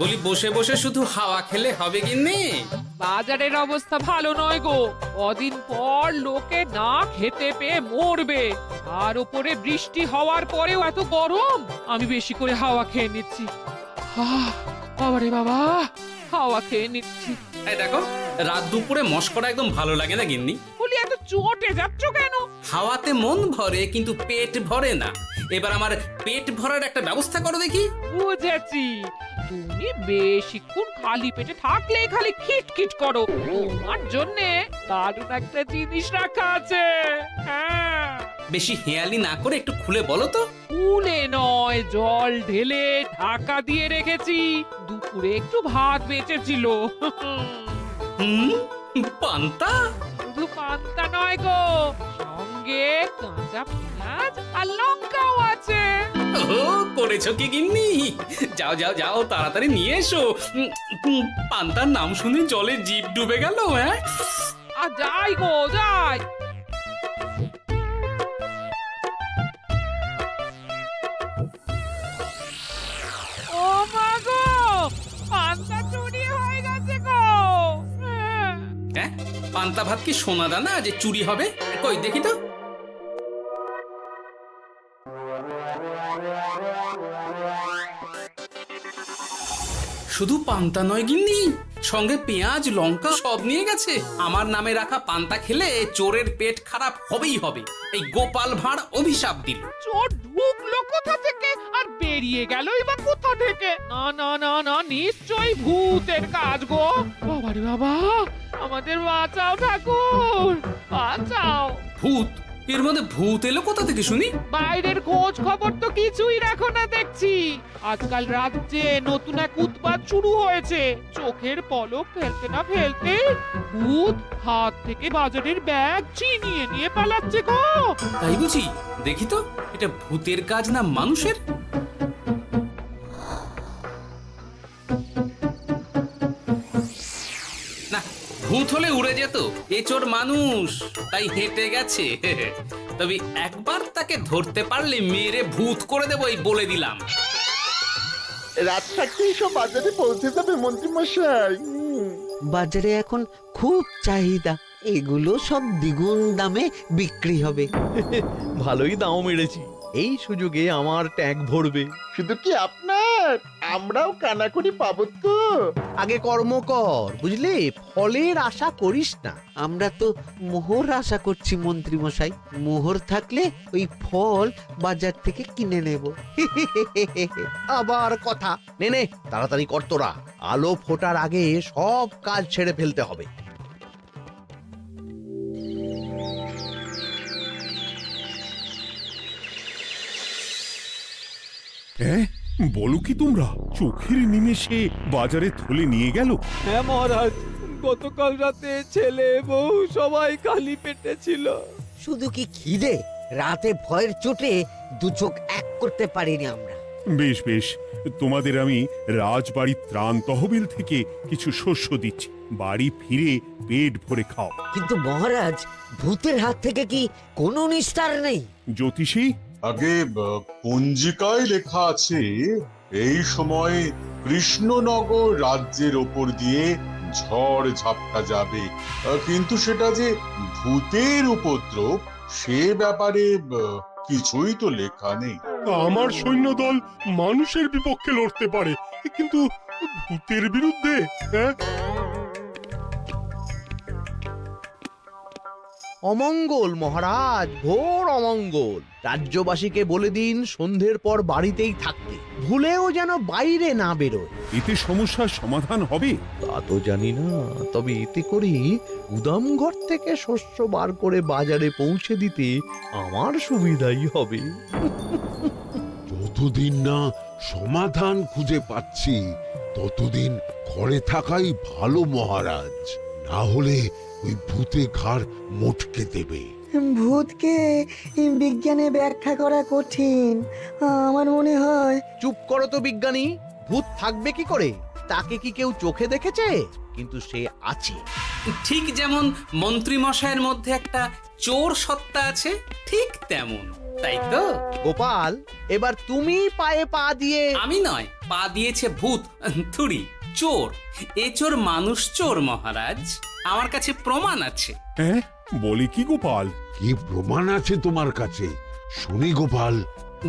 বলি বসে বসে শুধু হাওয়া খেলে হবে গিন্নি? বাজারের অবস্থা ভালো নয় গো। কদিন পর লোকে না খেতে পেয়ে মরবে। আর উপরে বৃষ্টি হওয়ার পরেও এত গরম। আমি বেশি করে হাওয়া খেয়ে নিচ্ছি। বাবারে বাবা, হাওয়া খেয়ে নিচ্ছি। এই দেখো, রাত দুপুরে মশকরা একদম ভালো লাগে না গিন্নি। বলি এত চটে যাচ্ছ কেন? হাওয়াতে মন ভরে কিন্তু পেট ভরে না। এবার আমার পেট ভরার একটা ব্যবস্থা করো দেখি। বুঝেছি, তুমি বেশিক্ষণ খালি পেটে থাকলে খালি খিটখিট করো। তোমার জন্যে দারুণ একটা জিনিস রাখা আছে। হ্যাঁ, বেশি হেয়ালি না করে একটু খুলে বলো তো। ফুলে নয়, জল ঢেলে ঢাকা দিয়ে রেখেছি। দুপুরে একটু ভাত বেঁচেছিল। পান্তা? শুধু পান্তা নয় গো, সঙ্গে কাঁচা পেঁয়াজ আর লঙ্কাও আছে। ও, করেছো কি গিন্নি? যাও যাও যাও, তাড়াতাড়ি নিয়ে এসো। পান্তার নাম শুনে জলে জিভ ডুবে গেল। হ্যাঁ, আর যাই গো যাই। ও মা গো, পান্তা চুরি হয়ে গেছে গো। হ্যাঁ, পান্তা ভাত কি সোনা দানা যে চুরি হবে? কই দেখি তো। শুধু পান্তা নয় গিন্নি, সঙ্গে পেঁয়াজ লঙ্কা সব নিয়ে গেছে। আমার নামে রাখা পান্তা খেলে চোরের পেট খারাপ হবেই হবে। এই গোপাল ভাঁড় অভিশাপ দিল। চোর ঢুকলো কোথা থেকে আর বেরিয়ে গেলই বা কোথা থেকে? না না না না, নিশ্চয়ই ভূতের কাজ গো। বাবারে বাবা, আমাদের বাঁচাও ঠাকুর, বাঁচাও। ভূত? এর মধ্যে ভূত এলো কোথা থেকে শুনি? বাইরের খোঁজ খবর তো কিছুই রাখো না দেখছি। আজকাল রাজ্যে নতুন এক উৎপাত শুরু হয়েছে। চোখের পলক ফেলতে না ফেলতে ভূত হাত থেকে বাজারের ব্যাগ ছিনিয়ে নিয়ে পালাচ্ছে গো। তাই বুঝি? দেখি তো, এটা ভূতের কাজ না মানুষের? না, ভূত হলে উড়ে যেত। এ চোর মানুষ, তাই হেঁটে গেছে। তবে একবার তাকে ধরতে পারলে মেরে ভূত করে দেবো, এই বলে দিলাম। রাত থাকতেই সব বাজারে পৌঁছে যাবে মন্ত্রী মশাই। বাজারে এখন খুব চাহিদা, এগুলো সব দ্বিগুণ দামে বিক্রি হবে। ভালোই দাম মেরেছি, এই সুযোগে আমার ট্যাঙ্ক ভরবে। শুধু কি আপনার, আমরাও কানাকড়ি পাবো তো। আগে কর্ম কর, বুঝলি, ফলের আশা করিস না। আমরা তো মোহর আশা করছি মন্ত্রী মশাই। মোহর থাকলে ওই ফল বাজার থেকে কিনে নেব। আবার কথা, নে নে তাড়াতাড়ি কর তোরা, আলো ফোটার আগে সব কাজ ছেড়ে ফেলতে হবে। হ্যাঁ, বলো কি তোমরা? চোখের নিমেষে বাজারে থলে নিয়ে গেল? হ্যাঁ মহারাজ, গতকাল রাতে ছেলে বউ সবাই খালি পেটে ছিল। শুধু কি খিদে, রাতে ভয়ের চোটে দু চোখ এক করতে পারিনি আমরা। বেশ বেশ, তোমাদের আমি রাজবাড়ির ত্রাণ তহবিল থেকে কিছু শস্য দিচ্ছি। বাড়ি ফিরে পেট ভরে খাও। কিন্তু মহারাজ, ভূতের হাত থেকে কি কোনো নিস্তার নেই? জ্যোতিষী, আগে পঞ্জিকায় লেখা আছে এই সময় কৃষ্ণনগর রাজ্যের ওপর দিয়ে ঝড় ঝাপটা যাবে, কিন্তু সেটা যে ভূতের উপদ্রব সে ব্যাপারে কিছুই তো লেখা নেই। আমার সৈন্যদল মানুষের বিপক্ষে লড়তে পারে, কিন্তু ভূতের বিরুদ্ধে? হ্যাঁ, অমঙ্গল মহারাজ, ঘোর অমঙ্গল। রাজ্যবাসীকে বলে দিন সন্ধ্যের পর বাড়িতেই থাকতে, ভুলেও যেন বাইরে না বেরোয়। এতে সমস্যার সমাধান হবে? তা তো জানি না, তবে এতে করে গুদাম ঘর থেকে শস্য বার করে বাজারে পৌঁছে দিতে আমার সুবিধাই হবে। যতদিন না সমাধান খুঁজে পাচ্ছি ততদিন ঘরে থাকাই ভালো মহারাজ, না হলে ওই ভূতে ঘাড় মোটকে দেবে। ভূতকে বিজ্ঞানে ব্যাখ্যা করা কঠিন, আমার মনে হয়। চুপ করো তো বিজ্ঞানী, ভূত থাকবে কি করে? তাকে কি কেউ চোখে দেখেছে? কিন্তু সে আছে। ঠিক যেমন মন্ত্রী মশাইয়ের মধ্যে একটা চোর সত্তা আছে, ঠিক তেমন তাই তো? গোপাল, এবার তুমি পায়ে পা দিয়ে আমি নয়, পা দিয়েছে ভূত, থুড়ি, চোর। এ চোর মানুষ চোর মহারাজ, আমার কাছে প্রমাণ আছে। হ্যাঁ, বলে কি গোপাল? কি প্রমাণ আছে তোমার কাছে? শুনি গোপাল।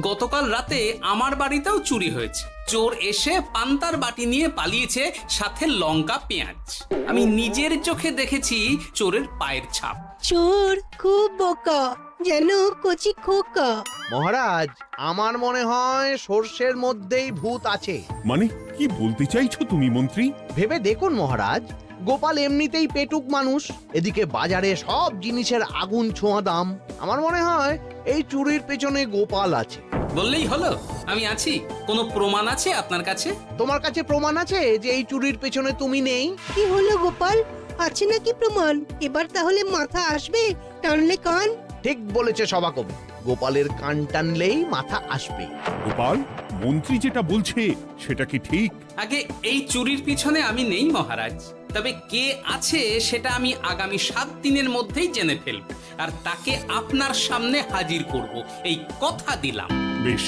গতকাল রাতে আমার বাড়িতেও চুরি হয়েছে। চোর এসে পান্তার বাটি নিয়ে পালিয়েছে, সাথে লঙ্কা পেঁয়াজ। আমি নিজের চোখে দেখেছি চোরের পায়ের ছাপ। চোর খুব বোকা, যেন কচি খোকা। মহারাজ, আমার মনে হয় সর্ষের মধ্যেই ভূত আছে। মানে কি বলতে চাইছো তুমি মন্ত্রী? ভেবে দেখুন মহারাজ, গোপাল এমনিতেই পেটুক মানুষ, এদিকে বাজারে সব জিনিসের আগুন ছোঁয়া দাম। আমার মনে হয় এই চুরির পেছনে গোপাল আছে। বললেই হলো আমি আছি। কোনো প্রমাণ আছে আপনার কাছে? তোমার কাছে প্রমাণ আছে যে এই চুরির পেছনে তুমি নেই? কি হলো গোপাল, আছে নাকি প্রমাণ? এবার তাহলে মাথা আসবে, টানলে কান। ঠিক বলেছে সভাকবি, গোপালের কান টানলেই মাথা আসবে। গোপাল, মন্ত্রী যেটা বলছে সেটা কি ঠিক? আগে এই চুরির পিছনে আমি নেই মহারাজ, তবে কে আছে সেটা আমি আগামী 7 দিনের মধ্যেই জেনে ফেলব, আর তাকে আপনার সামনে হাজির করব, এই কথা দিলাম। বেশ,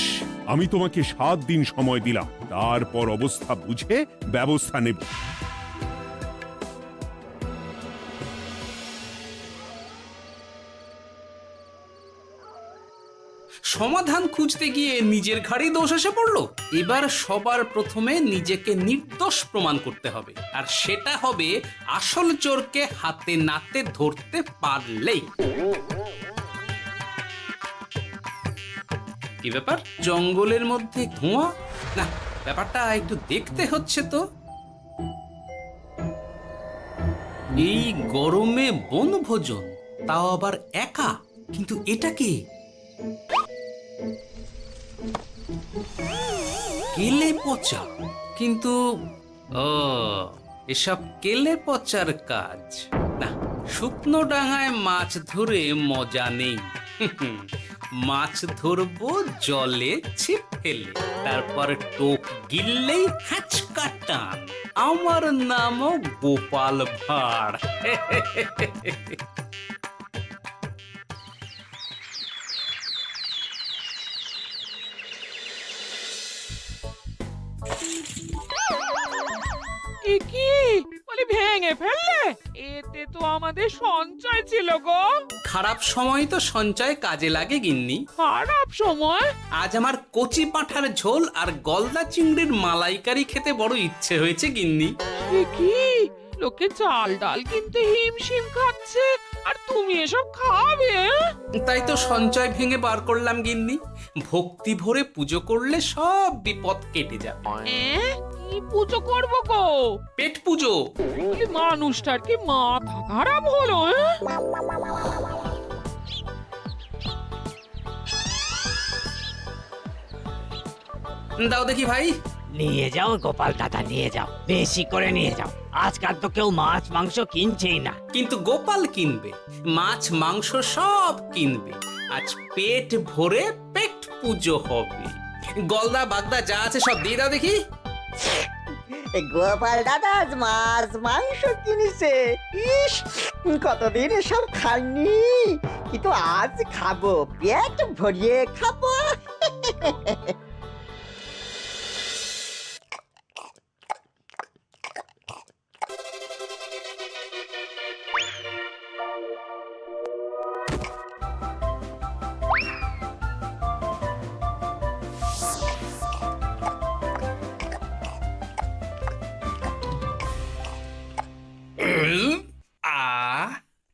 আমি তোমাকে 7 দিন সময় দিলাম, তারপর অবস্থা বুঝে ব্যবস্থা নেব। সমাধান খুঁজতে গিয়ে নিজের ঘাড়েই দোষ এসে পড়লো। এবার সবার প্রথমে নিজেকে নির্দোষ প্রমাণ করতে হবে, আর সেটা হবে আসল চোরকে হাতে নাতে ধরতে পারলেই। কি ব্যাপার, জঙ্গলের মধ্যে ধোঁয়া? না, ব্যাপারটা একটু দেখতে হচ্ছে তো। এই গরমে বনভোজন, তাও আবার একা, কিন্তু এটা কি? কেলে পচা, কিন্তু এসব কেলে পচার কাজ না। শুকনো ডাঙায় মাছ ধরে মজা নেই। মাছ ধরবো জলে ছিপ ফেলে, তারপর টোপ গিললেই হ্যাঁচকা টান। আমার নামও গোপাল ভাঁড়। এ কি বলি, ভেঙে ফেললে? এতে তো আমাদের সঞ্চয় ছিল গো। খারাপ সময় তো সঞ্চয় কাজে লাগে গিন্নি। খারাপ সময়? আজ আমার কচি পাঁঠার ঝোল আর গলদা চিংড়ির মালাইকারি খেতে বড় ইচ্ছে হয়েছে গিন্নি। এ কি, লোকে চাল ডাল কিনতে হিমশিম খাচ্ছে, আর তুমি এসব খাবে? তাই তো সঞ্চয় ভেঙে বার করলাম গিন্নি। ভক্তি ভরে পুজো করলে সব বিপদ কেটে যাবে। কি পুজো করবো গো? পেট পুজো। বলি, মানুষটার কি মাথা খারাপ হলো? দাও দেখি ভাই। নিয়ে যাও গোপাল দাদা, নিয়ে যাও, বেশি করে নিয়ে যাও। আজকাল তো কেউ মাছ মাংস কিনছেই না। কিন্তু গোপাল কিনবে, মাছ মাংস সব কিনবে। আজ পেট ভরে পেট পুজো হবে। গলদা বাগদা যা আছে সব দিয়ে দাও দেখি। গোপাল দাদা আজ মাছ মাংস কিনেছে। ইস, কতদিন এসব খাইনি, কিন্তু আজ খাবো, পেট ভরিয়ে খাবো।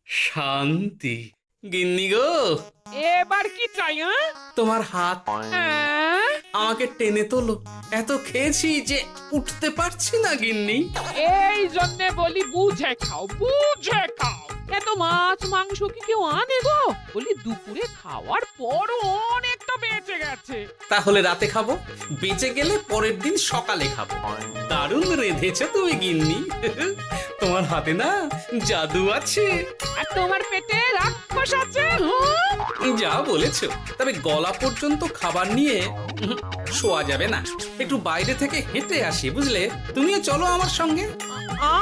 শান্তি। গিন্নি গো, এবার কি চাই? তোমার হাত হ্যাঁ? আমাকে টেনে তোলো। এত খেয়েছি যে উঠতে পারছি না গিন্নি। এই জন্যে বলি বুঝে খাও, বুঝে খাও। এত মাছ মাংস কি কেউ আনে গো? বলি দুপুরে খাওয়ার পরও অনেকটা বেঁচে গেছে। তাহলে রাতে খাবো, বেঁচে গেলে পরের দিন সকালে খাবো। দারুণ রেঁধেছো তুমি গিন্নি। তোমার হাতে না জাদু আছে। আর তোমার পেটে রাক্ষস আছে। যা বলেছো, তবে গলা পর্যন্ত খাবার নিয়ে শোয়া যাবে না। একটু বাইরে থেকে হেঁটে আসি, বুঝলে? তুমিও চলো আমার সঙ্গে।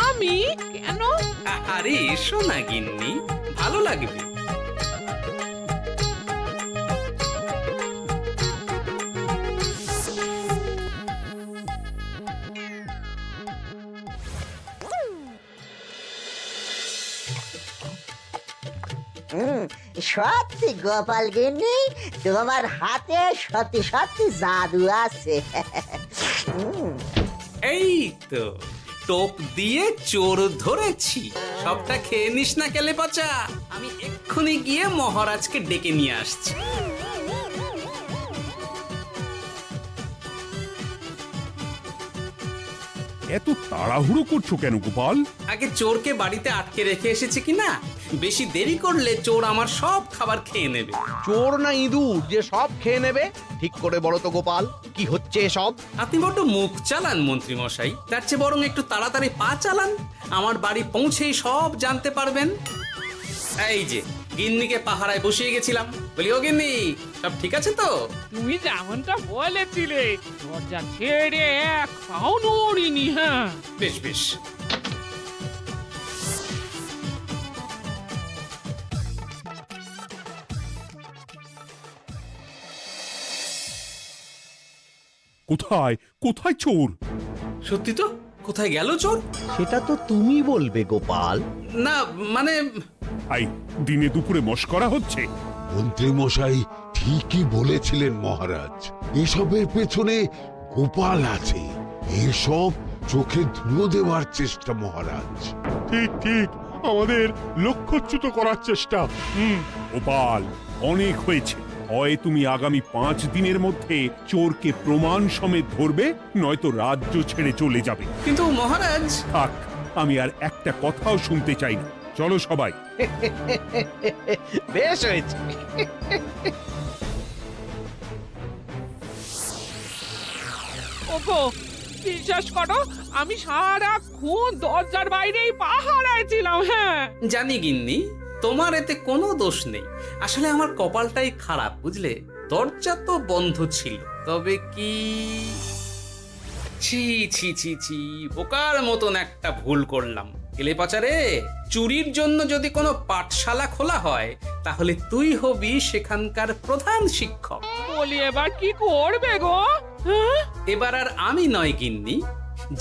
আমি কেন? আরে এসো না গিন্নি, ভালো লাগবে। সত্যি গোপাল গিন্নি, তোমার হাতে সত্যি সত্যি জাদু আছে। এই তো টোপ দিয়ে চোর ধরেছি। সবটা খেয়ে নিস না কেলে পচা, আমি এক্ষুনি গিয়ে মহারাজকে ডেকে নিয়ে আসছি। এত তাড়াহুড়ো করছো কেন গোপাল? আগে চোরকে বাড়িতে আটকে রেখে এসেছি কিনা, বেশি দেরি করলে চোর আমার সব খাবার খেয়ে নেবে। চোর না ইঁদুর যে সব খেয়ে নেবে? ঠিক করে বলো তো গোপাল, কি হচ্ছে এসব? আপনি বড্ড মুখ চালান মন্ত্রী মশাই, তার চেয়ে বরং একটু তাড়াতাড়ি পা চালান, আমার বাড়ি পৌঁছেই সব জানতে পারবেন। এই যে গিন্নিকে পাহারায় বসিয়ে গেছিলাম, বলি ও গিন্নি সব ঠিক আছে তো? তুমি যেমনটা বলেছিলে, দরজা ছেড়ে এক পাও নড়িনি। হ্যাঁ, বেশ বেশ। কোথায় কোথায় চোর? সত্যি তো, কোথায় গেল চোর? সেটা তো তুমি বলবে গোপাল। না মানে আই দিনে দুপুরে মশকরা হচ্ছে। মন্ত্রী মশাই ঠিকই বলেছিলেন মহারাজ, এসবের পেছনে গোপাল আছে। এসব চোখে ধুলো দেওয়ার চেষ্টা মহারাজ। ঠিক ঠিক, আমাদের লক্ষ্যচ্যুত করার চেষ্টা। গোপাল অনেক হয়েছে, হয় তুমি আগামী 5 দিনের মধ্যে চোরকে প্রমাণ সমেত ধরবে, নয়তো রাজ্য ছেড়ে চলে যাবে। কিন্তু মহারাজ। থাক, আমি আর একটা কথাও শুনতে চাই না। চলো সবাই। বেশ হয়েছে। ওগো, বিশ্বাস করো, আমি সারাক্ষণ দরজার বাইরেই পাহারায় ছিলাম। হ্যাঁ, জানি গিন্নি, তোমার এতে কোনো দোষ নেই। আসলে আমার কপালটাই খারাপ বুঝলে, দরজা তো বন্ধ ছিল। তবে কি ছি ছি ছি ছি, বোকার মতন একটা ভুল করলাম। কেলে পাচারে, চুরির জন্য যদি কোনো পাঠশালা খোলা হয় তাহলে তুই হবি সেখানকার প্রধান শিক্ষক। বলি এবার কি করবে গো? হ্যাঁ? এবার আর আমি নয় গিন্নি,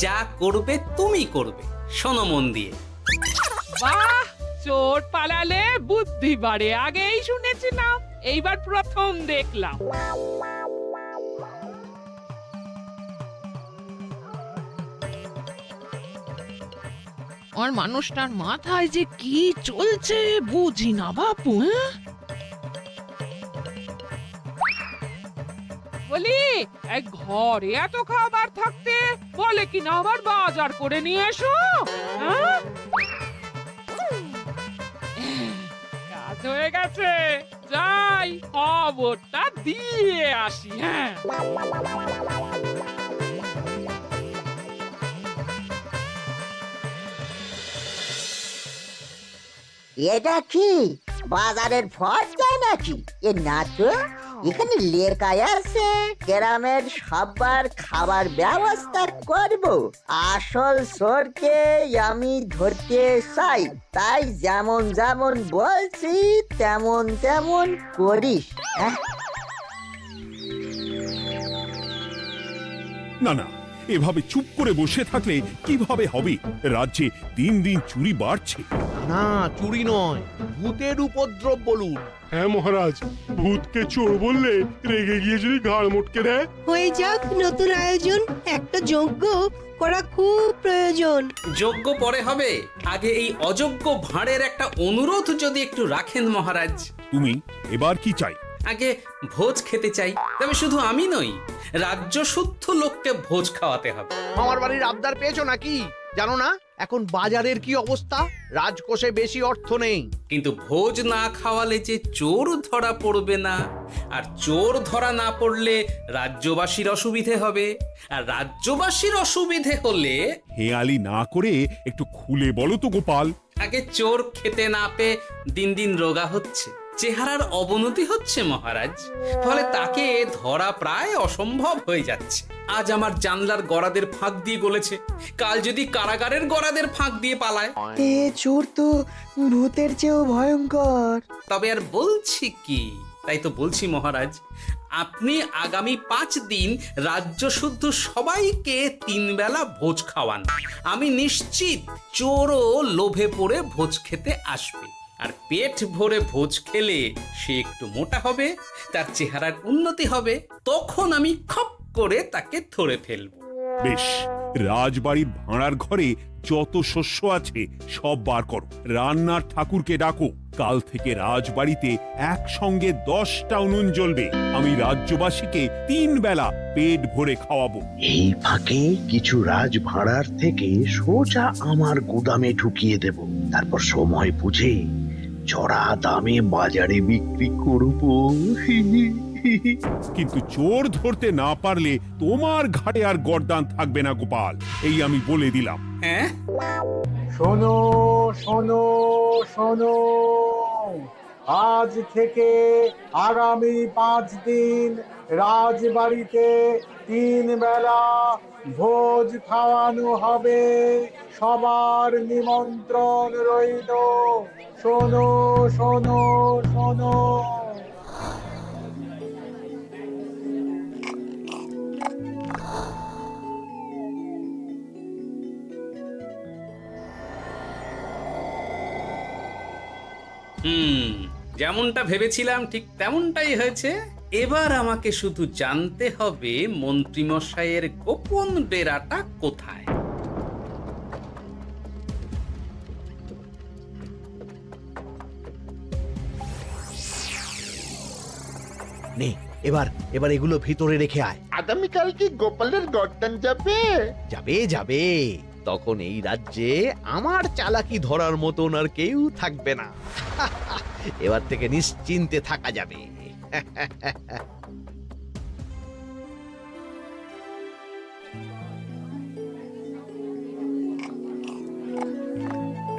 যা করবে তুমি করবে, শোনো মন দিয়ে। বাহ, চোর পালালে বুদ্ধি বাড়ে, আগেই শুনেছিলাম, এইবার প্রথম দেখলাম। আর মানুষটার মাথায় যে কি চলছে বুঝি না বাপু। হ্যাঁ, বলি এক ঘরে এত খাবার থাকতে বলে কিনা আবার বাজার করে নিয়ে এসো। হ্যাঁ, কাজ হয়ে গেছে, যাই খবরটা দিয়ে আসি। হ্যাঁ, এটা কি বাজারের ফর্দা নাকি? এ না তো, এখানে লেখা আছে গ্রামের সবার খাবার ব্যবস্থা করব। আসল চোরকে আমি ধরতে চাই, তাই যেমন যেমন বলছি তেমন তেমন করিস। হ্যাঁ, না না, এভাবে চুপ করে বসে থাকলে কিভাবে হবে? রাজ্যে দিন দিন চুরি বাড়ছে। না, চুরি নয়, ভূতের উপদ্রব বলুন। হ্যাঁ মহারাজ, ভূতকে চোর বললে রেগে গিয়ে যদি ঘাড় মটকে দেয়। হয়ে যাক নতুন আয়োজন, একটা যজ্ঞ করা খুব প্রয়োজন। যোগ্য পরে হবে, আগে এই অযোগ্য ভাঁড়ের একটা অনুরোধ যদি একটু রাখেন মহারাজ। তুমি এবার কি চাই? আগে ভোজ খেতে চাই, তবে শুধু আমি নই, রাজ্য শুদ্ধ লোককে ভোজ খাওয়াতে হবে। আমার বাড়ির আবদার পেয়েছো নাকি? জানো না এখন বাজারের কি অবস্থা? রাজকোষে বেশি অর্থ নেই। কিন্তু ভোজ না খাওয়ালে যে চোর ধরা পড়বে না, আর চোর ধরা না পড়লে রাজ্যবাসীর অসুবিধে হবে, আর রাজ্যবাসীর অসুবিধে হলে। হেয়ালি না করে একটু খুলে বলো তো গোপাল। আগে চোর খেতে না পেয়ে দিন দিন রোগা হচ্ছে, চেহারার অবনতি হচ্ছে মহারাজ, ফলে তাকে ধরা প্রায় অসম্ভব হয়ে যাচ্ছে। আজ আমার জানলার গড়াদের ফাঁক দিয়ে গলেছে, কাল যদি কারাগারের গড়াদের ফাঁক দিয়ে পালায়। এ চোর তো ভূতের চেয়েও ভয়ঙ্কর। তবে আর বলছি কি, তাই তো বলছি মহারাজ, আপনি আগামী 5 দিন রাজ্য শুদ্ধ সবাইকে 3 বেলা ভোজ খাওয়ান। আমি নিশ্চিত চোরও লোভে পড়ে ভোজ খেতে আসবে। আর পেট ভরে ভোজ খেলে সে একটু মোটা হবে, তার চেহারার উন্নতি হবে, তখন আমি খপ করে তাকে ধরে ফেলবো। বেশ, রাজবাড়ির ভাঁড়ার ঘরে যত শস্য আছে সব বার করো, রান্নার ঠাকুরকে ডাকো। কাল থেকে রাজবাড়িতে একসঙ্গে 10টা উনুন জ্বলবে। আমি রাজ্যবাসীকে 3 বেলা পেট ভরে খাওয়াবো। এই ফাঁকে কিছু রাজ ভাড়ার থেকে সোজা আমার গুদামে ঢুকিয়ে দেব, তারপর সময় বুঝে চড়া দামে বাজারে বিক্রি করব। কিন্তু চোর ধরতে না পারলে তোমার ঘাটে আর গর্দান থাকবে না গোপাল, এই আমি বলে দিলাম। হ্যাঁ, শোনো শোনো শোনো, আজ থেকে আগামী 5 দিন রাজবাড়িতে 3 বেলা ভোজ খাওয়ানো হবে। সবার নিমন্ত্রণ রইল। শোনো শোনো শোনো। যেমনটা ভেবেছিলাম ঠিক তেমনটাই হয়েছে। এবার আমাকে শুধু জানতে হবে মন্ত্রীমশাইয়ের গোপন ডেরাটা কোথায়। নে, এবার এবার এগুলো ভিতরে রেখে আয়। আগামীকাল কি গোপালের গর্দান যাবে? যাবে যাবে, তখন এই রাজ্যে আমার চালাকি ধরার মতন আর কেউ থাকবে না। এবার থেকে নিশ্চিন্তে থাকা যাবে।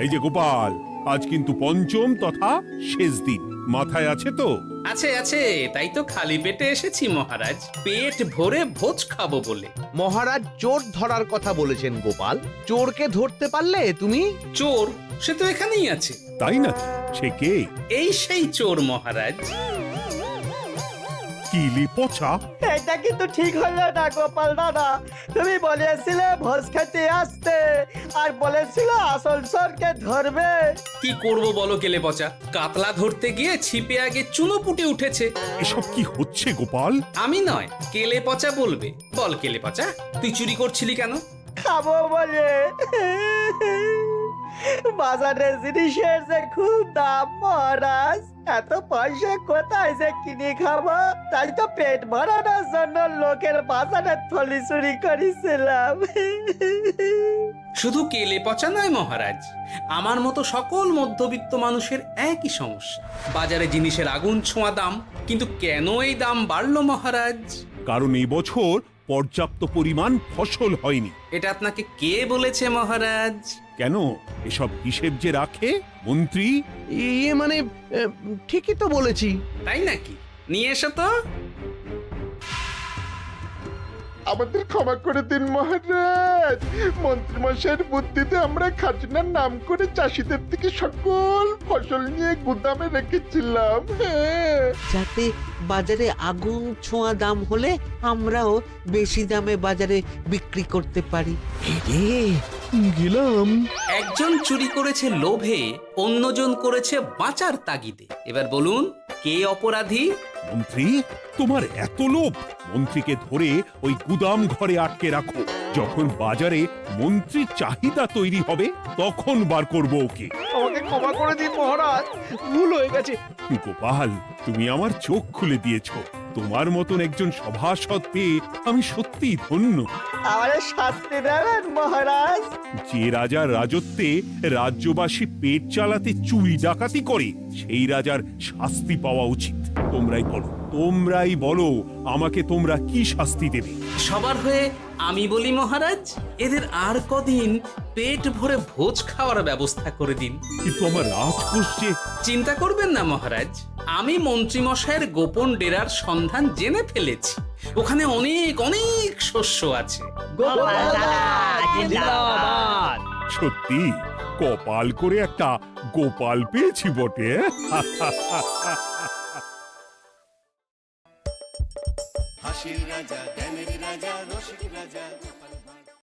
এই যে গোপাল, আজ কিন্তু পঞ্চম তথা শেষ দিন, মাথায় আছে তো? আছে আছে, তাই তো খালি পেটে এসেছি মহারাজ, পেট ভরে ভোজ খাবো বলে। মহারাজ চোর ধরার কথা বলেছেন গোপাল, চোরকে ধরতে পারলে তুমি? চোর সে তো এখানেই আছে। তাই নাকি? সে কে? এই সেই চোর মহারাজ। কিলি পচা, এটা কিন্তু ঠিক হলো না গোপাল দাদা। তুমি বলেছিলে ভোজ খেতে আসতে, আর বলেছিলে আসল চোরকে ধরবে। কি করব বলো কেলে পচা, কাতলা ধরতে গিয়ে ছিপে আগে চুনো পুটে উঠেছে। এসব কি হচ্ছে গোপাল? আমি নয়, কেলে পচা বলবে। বল কেলে পচা, তুই চুরি করছিলি কেন? খাবো বলে। বাজারে জিনিসের যে খুব দাম মহারাজ, এত পয়সা কোথায় যে কিনে খাবো, তাই তো পেট ভরানোর জন্য লোকের বাজারে থলি চুরি করেছিলাম। শুধু কেলে পচা নয় মহারাজ, আমার মতো সকল মধ্যবিত্ত মানুষের একই সমস্যা। বাজারে জিনিসের আগুন ছোঁয়া দাম, কিন্তু কেন এই দাম বাড়লো মহারাজ? কারণ এই বছর পর্যাপ্ত পরিমাণ ফসল হয়নি। এটা আপনাকে কে বলেছে মহারাজ? কেন, এসব হিসেব যে রাখে মন্ত্রী। ইয়ে মানে ঠিকই তো বলেছি। তাই নাকি? নিয়ে এসো তো। আমাদের ক্ষমা করে দিন মহারাজ, মন্ত্রীমশাইয়ের বুদ্ধিতে আমরা খাজনার নাম করে চাষিদের থেকে সকল ফসল নিয়ে গুদামে রেখেছিলাম। যাতে বাজারে আগুন ছোঁয়া দাম হলে আমরাও বেশি দামে বাজারে বিক্রি করতে পারি। গেলাম। একজন চুরি করেছে লোভে, অন্যজন করেছে বাঁচার তাগিদে। এবার বলুন কে অপরাধী? মন্ত্রী, তোমার এত লোভ? মন্ত্রীকে ধরে ওই গুদাম ঘরে আটকে রাখো, যখন বাজারে মন্ত্রীর চাহিদা তৈরি হবে তখন বার করবো ওকে। আমাকে ক্ষমা করে দিন মহারাজ, ভুল হয়ে গেছে। গোপাল, তুমি আমার চোখ খুলে দিয়েছ। তোমার মতন একজন সভাসদ পেয়ে আমি সত্যিই ধন্য। আমাদের শাস্তি দেবেন মহারাজ? যে রাজার রাজত্বে রাজ্যবাসী পেট চালাতে চুরি ডাকাতি করে, সেই রাজার শাস্তি পাওয়া উচিত। তোমরাই বলো আমাকে তোমরা কি শাস্তি দেবে? সবার হয়ে আমি বলি মহারাজ, এদের আর কদিন পেট ভরে ভোজ খাওয়ার ব্যবস্থা করে দিন। কিন্তু আমার রাজকোষ যে। চিন্তা করবেন না মহারাজ, আমি মন্ত্রীমশাইয়ের গোপন ডেরার সন্ধান জেনে ফেলেছি। ওখানে অনেক অনেক শস্য আছে। সত্যি কপাল করে একটা গোপাল পেয়েছি বটে। হাসির রাজা, জ্ঞানের রাজা, রসিক রাজা।